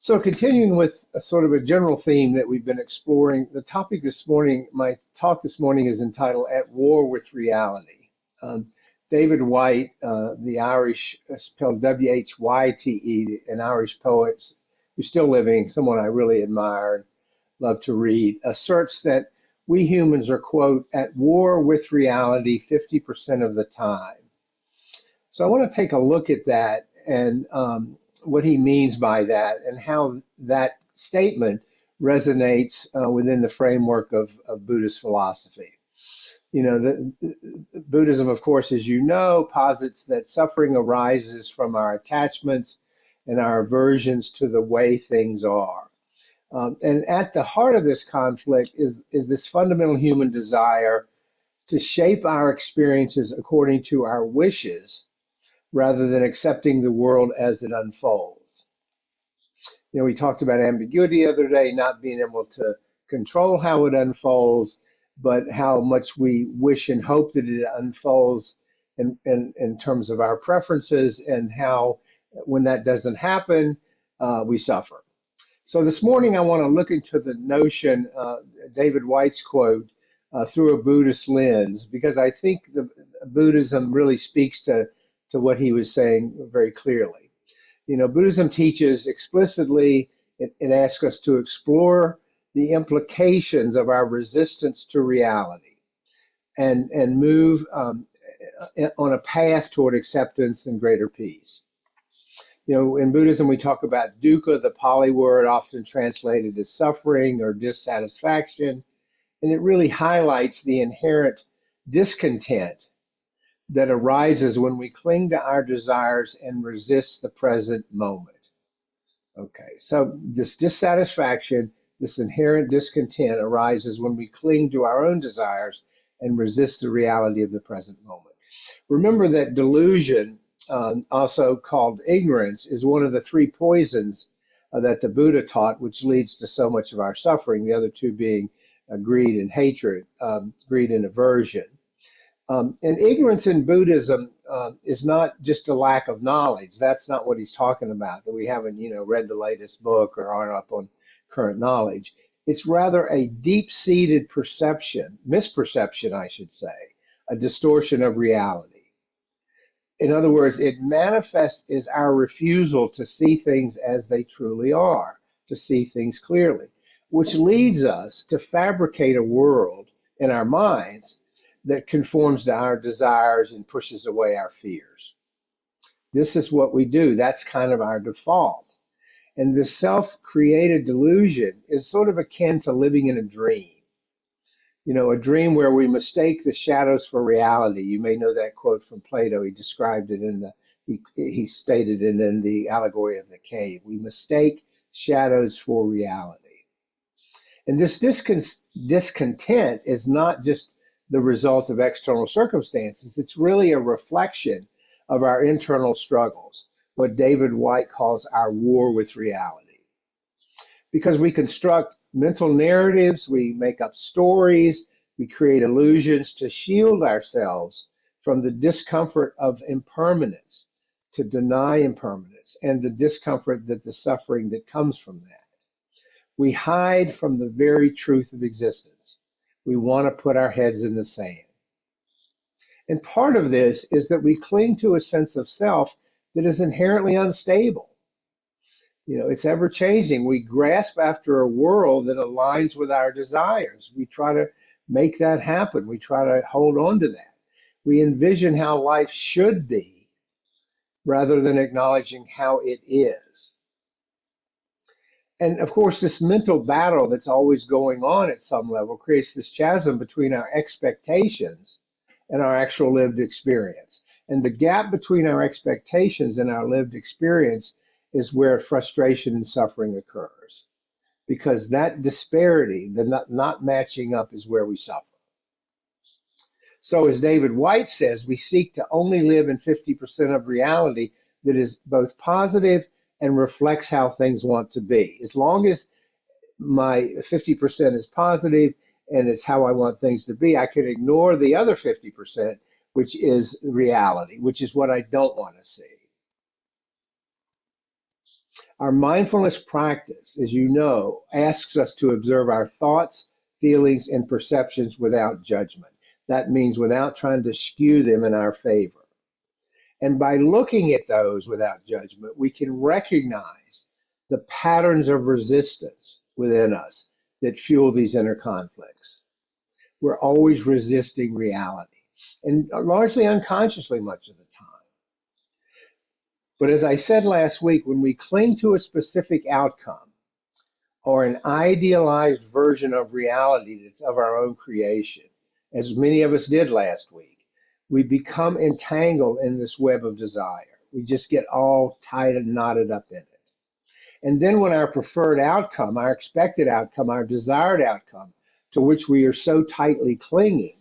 So continuing with a sort of a general theme that we've been exploring, the topic this morning, my talk this morning is entitled At War with Reality. Um, David Whyte, the Irish, spelled Whyte, an Irish poet who's still living, someone I really admire and love to read, asserts that we humans are, quote, at war with reality 50% of the time. So I want to take a look at that and what he means by that and how that statement resonates within the framework of Buddhist philosophy. You know, Buddhism, of course, as you know, posits that suffering arises from our attachments and our aversions to the way things are. And at the heart of this conflict is this fundamental human desire to shape our experiences according to our wishes rather than accepting the world as it unfolds. You know, we talked about ambiguity the other day, not being able to control how it unfolds, but how much we wish and hope that it unfolds in terms of our preferences, and how when that doesn't happen, we suffer. So this morning, I want to look into the notion, David Whyte's quote, through a Buddhist lens, because I think the Buddhism really speaks to what he was saying very clearly. You know, Buddhism teaches explicitly, it asks us to explore the implications of our resistance to reality and move on a path toward acceptance and greater peace. You know, in Buddhism, we talk about dukkha, the Pali word often translated as suffering or dissatisfaction, and it really highlights the inherent discontent that arises when we cling to our desires and resist the present moment. Okay, so this dissatisfaction, this inherent discontent arises when we cling to our own desires and resist the reality of the present moment. Remember that delusion, also called ignorance, is one of the three poisons that the Buddha taught, which leads to so much of our suffering, the other two being greed and hatred, greed and aversion. And ignorance in Buddhism is not just a lack of knowledge. That's not what he's talking about, that we haven't, read the latest book or aren't up on current knowledge. It's rather a deep-seated perception, misperception, I should say, a distortion of reality. In other words, it manifests as our refusal to see things as they truly are, to see things clearly, which leads us to fabricate a world in our minds that conforms to our desires and pushes away our fears. This is what we do. That's kind of our default. And this self-created delusion is sort of akin to living in a dream. You know, a dream where we mistake the shadows for reality. You may know that quote from Plato. He described it he stated it in the allegory of the cave. We mistake shadows for reality. And this discontent is not just the result of external circumstances. It's really a reflection of our internal struggles, what David Whyte calls our war with reality. Because we construct mental narratives, we make up stories, we create illusions to shield ourselves from the discomfort of impermanence, to deny impermanence, and the discomfort that the suffering that comes from that. We hide from the very truth of existence. We want to put our heads in the sand. And part of this is that we cling to a sense of self that is inherently unstable. You know, it's ever changing. We grasp after a world that aligns with our desires. We try to make that happen. We try to hold on to that. We envision how life should be rather than acknowledging how it is. And of course, this mental battle that's always going on at some level creates this chasm between our expectations and our actual lived experience. And the gap between our expectations and our lived experience is where frustration and suffering occurs. Because that disparity, the not matching up, is where we suffer. So, as David Whyte says, we seek to only live in 50% of reality that is both positive and reflects how things want to be. As long as my 50% is positive and it's how I want things to be, I can ignore the other 50%, which is reality, which is what I don't want to see. Our mindfulness practice, as you know, asks us to observe our thoughts, feelings, and perceptions without judgment. That means without trying to skew them in our favor. And by looking at those without judgment, we can recognize the patterns of resistance within us that fuel these inner conflicts. We're always resisting reality, and largely unconsciously much of the time. But as I said last week, when we cling to a specific outcome or an idealized version of reality that's of our own creation, as many of us did last week, we become entangled in this web of desire. We just get all tied and knotted up in it. And then when our preferred outcome, our expected outcome, our desired outcome, to which we are so tightly clinging,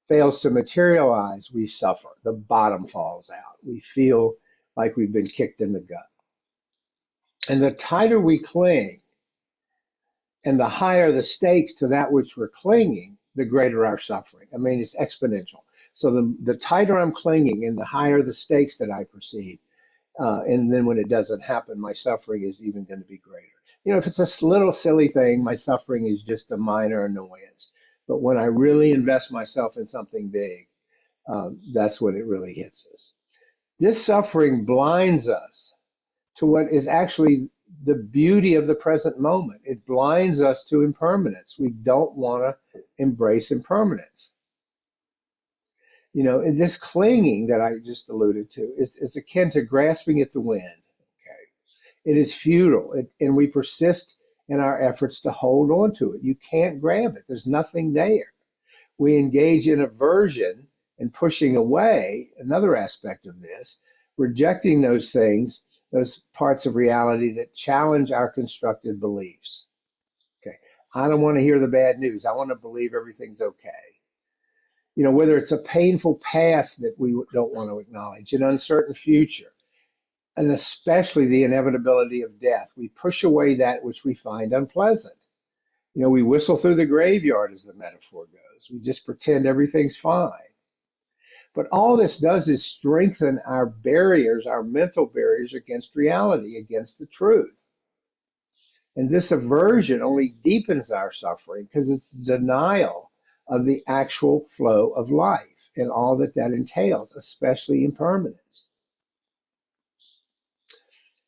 fails to materialize, we suffer. The bottom falls out. We feel like we've been kicked in the gut. And the tighter we cling and the higher the stakes to that which we're clinging, the greater our suffering. I mean, it's exponential. So the tighter I'm clinging and the higher the stakes that I perceive, and then when it doesn't happen, my suffering is even going to be greater. You know, if it's a little silly thing, my suffering is just a minor annoyance. But when I really invest myself in something big, that's when it really hits us. This suffering blinds us to what is actually the beauty of the present moment. It blinds us to impermanence. We don't want to embrace impermanence. You know, and this clinging that I just alluded to is akin to grasping at the wind. Okay, it is futile, and we persist in our efforts to hold on to it. You can't grab it. There's nothing there. We engage in aversion and pushing away. Another aspect of this, rejecting those things, those parts of reality that challenge our constructed beliefs. Okay, I don't want to hear the bad news. I want to believe everything's okay. You know, whether it's a painful past that we don't want to acknowledge, an uncertain future, and especially the inevitability of death, we push away that which we find unpleasant. You know, we whistle through the graveyard, as the metaphor goes. We just pretend everything's fine. But all this does is strengthen our barriers, our mental barriers against reality, against the truth. And this aversion only deepens our suffering because it's denial of the actual flow of life and all that that entails, especially impermanence.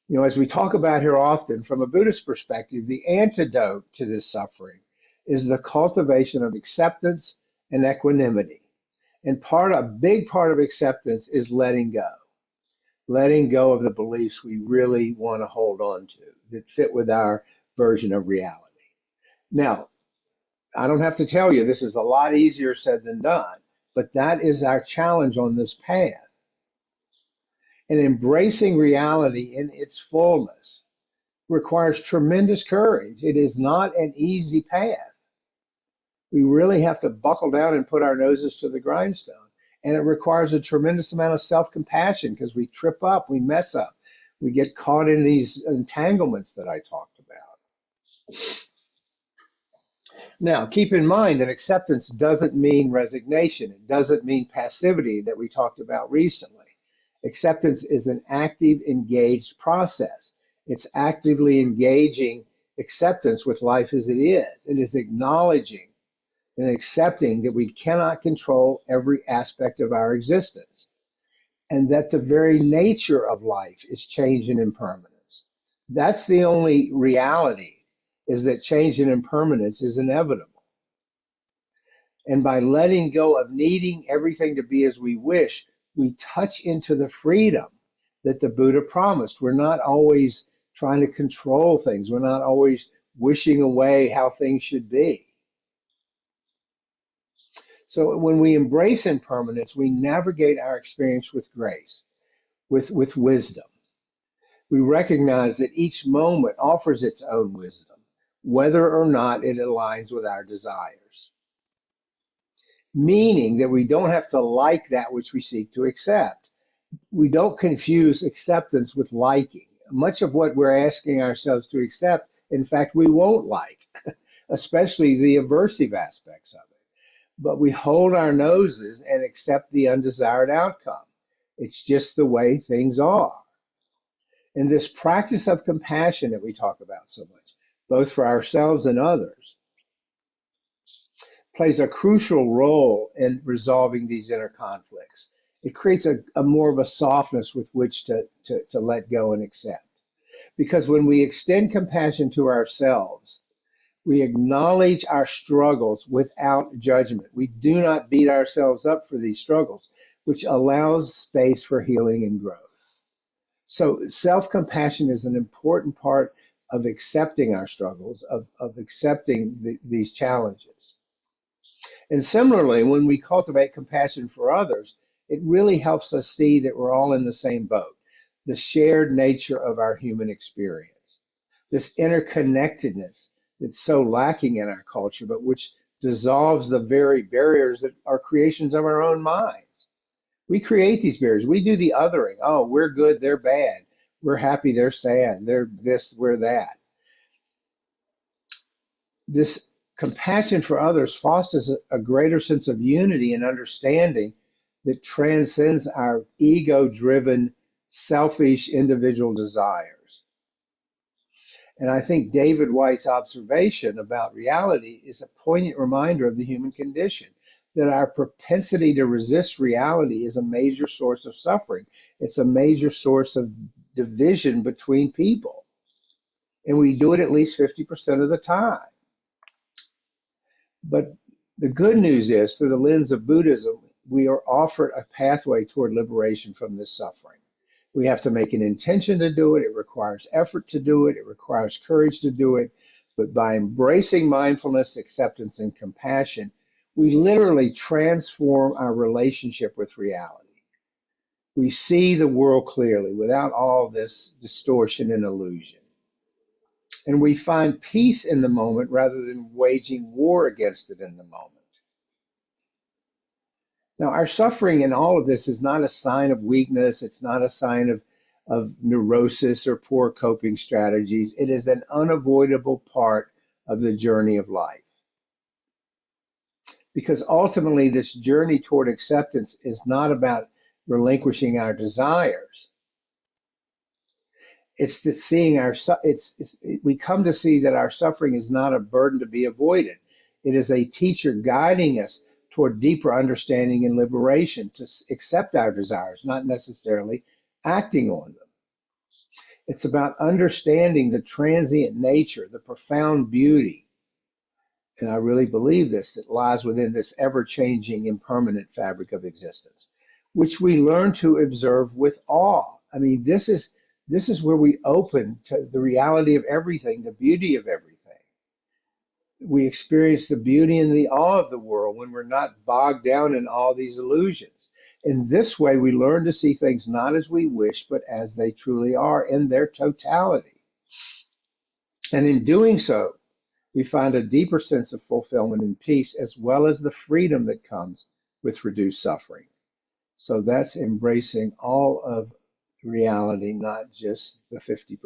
You know, as we talk about here often, from a Buddhist perspective, the antidote to this suffering is the cultivation of acceptance and equanimity. And a big part of acceptance is letting go of the beliefs we really want to hold on to that fit with our version of reality. Now, I don't have to tell you, this is a lot easier said than done, but that is our challenge on this path. And embracing reality in its fullness requires tremendous courage. It is not an easy path. We really have to buckle down and put our noses to the grindstone. And it requires a tremendous amount of self-compassion because we trip up, we mess up, we get caught in these entanglements that I talked about. Now, keep in mind that acceptance doesn't mean resignation. It doesn't mean passivity that we talked about recently. Acceptance is an active, engaged process. It's actively engaging acceptance with life as it is. It is acknowledging and accepting that we cannot control every aspect of our existence and that the very nature of life is change and impermanence. That's the only reality, is that change and impermanence is inevitable. And by letting go of needing everything to be as we wish, we touch into the freedom that the Buddha promised. We're not always trying to control things. We're not always wishing away how things should be. So when we embrace impermanence, we navigate our experience with grace, with wisdom. We recognize that each moment offers its own wisdom, whether or not it aligns with our desires. Meaning that we don't have to like that which we seek to accept. We don't confuse acceptance with liking. Much of what we're asking ourselves to accept, in fact, we won't like, especially the aversive aspects of it. But we hold our noses and accept the undesired outcome. It's just the way things are. And this practice of compassion that we talk about so much, both for ourselves and others, plays a crucial role in resolving these inner conflicts. It creates a more of a softness with which to let go and accept. Because when we extend compassion to ourselves, we acknowledge our struggles without judgment. We do not beat ourselves up for these struggles, which allows space for healing and growth. So, self compassion is an important part of accepting our struggles, of accepting these challenges. And similarly, when we cultivate compassion for others, it really helps us see that we're all in the same boat, the shared nature of our human experience, this interconnectedness that's so lacking in our culture, but which dissolves the very barriers that are creations of our own minds. We create these barriers. We do the othering. Oh, we're good, they're bad. We're happy, they're sad. They're this, we're that. This compassion for others fosters a greater sense of unity and understanding that transcends our ego driven, selfish individual desires. And I think David White's observation about reality is a poignant reminder of the human condition, that our propensity to resist reality is a major source of suffering. It's a major source of division between people. And we do it at least 50% of the time. But the good news is, through the lens of Buddhism, we are offered a pathway toward liberation from this suffering. We have to make an intention to do it. It requires effort to do it. It requires courage to do it. But by embracing mindfulness, acceptance, and compassion, we literally transform our relationship with reality. We see the world clearly without all this distortion and illusion. And we find peace in the moment rather than waging war against it in the moment. Now, our suffering in all of this is not a sign of weakness. It's not a sign of neurosis or poor coping strategies. It is an unavoidable part of the journey of life. Because ultimately, this journey toward acceptance is not about relinquishing our desires. It's that seeing we come to see that our suffering is not a burden to be avoided. It is a teacher guiding us toward deeper understanding and liberation to accept our desires, not necessarily acting on them. It's about understanding the transient nature, the profound beauty, and I really believe this, that lies within this ever-changing, impermanent fabric of existence, which we learn to observe with awe. I mean, this is where we open to the reality of everything, the beauty of everything. We experience the beauty and the awe of the world when we're not bogged down in all these illusions. In this way, we learn to see things not as we wish, but as they truly are in their totality. And in doing so, we find a deeper sense of fulfillment and peace, as well as the freedom that comes with reduced suffering. So that's embracing all of reality, not just the 50%.